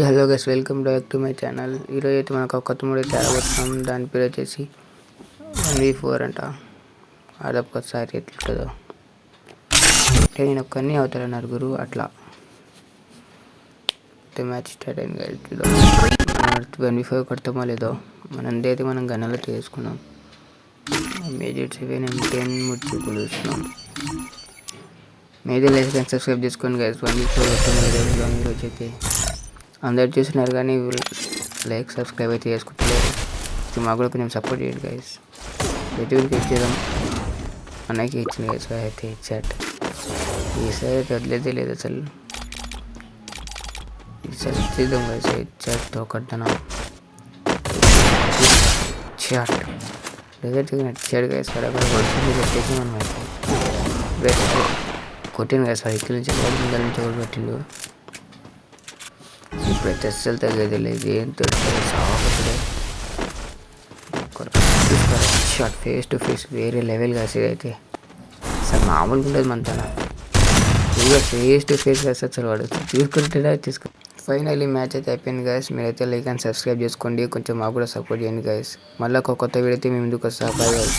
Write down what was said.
Hello guys, welcome back to my channel. ఈరోజు అయితే మనకు ఒక కొత్త మూడు అయితే ఆడబోతున్నాం. దాని పేరు వచ్చేసి 1v4 అంట. ఆడొక్కసారి ఎట్లుంటుందో అంటే నేను ఒక్కరిని అవుతారు నలుగురు అట్లా మ్యాచ్ స్టార్ట్ అయింది. 1v4 కొడతామో లేదో మనంది అయితే మనం గన్నలో చేసుకున్నాం. మేజర్ 7 M10 ముచ్చి కొలుస్తున్నాం. మేజర్ లైక్ అండ్ సబ్స్క్రైబ్ చేసుకోండి గైస్. 1v4 కొడతామో లేదో ఈరోజు అయితే అందరు చూస్తున్నారు కానీ లైక్ సబ్స్క్రైబ్ అయితే చేసుకుంటలేరు. మాకు కూడా కొంచెం సపోర్ట్ చేయండి గైస్. ప్రతికి ఇచ్చేద్దాం. అన్నకి ఇచ్చింది గైస్ అయితే ఇచ్చాట్. ఈసారి అయితే వదిలేదే లేదు అసలు. ఈసారి ఇచ్చేద్దాం గైస్. ఇచ్చాట్తో కట్టనా చాట్ లేదైతే నచ్చాడు గైస్. బరాబర్ కొడుతుంది కొట్టేసి మనం అయితే కొట్టింది గైస్. ఇక్కడ నుంచి ముందర నుంచి కూడా కొట్టిండు. ఇప్పుడైతే అస్సలు తగ్గేది లేదు. ఏం తెలుస్తుంది సాగుతుంది. షాట్ ఫేస్ టు ఫేస్ వేరే లెవెల్ కాసి అయితే అసలు మామూలుగా ఉండదు మన తన ఇంకా ఫేస్ టు ఫేస్ కాసి అసలు వాడు చూసుకుంటే తీసుకో. ఫైనల్లీ మ్యాచ్ అయితే అయిపోయింది గైస్. మీరైతే లైక్ అండ్ సబ్స్క్రైబ్ చేసుకోండి. కొంచెం మాకు కూడా సపోర్ట్ చేయండి గైస్. మళ్ళీ ఒక కొత్త వీడియో అయితే మేము ముందుకు వస్తాం. Bye guys.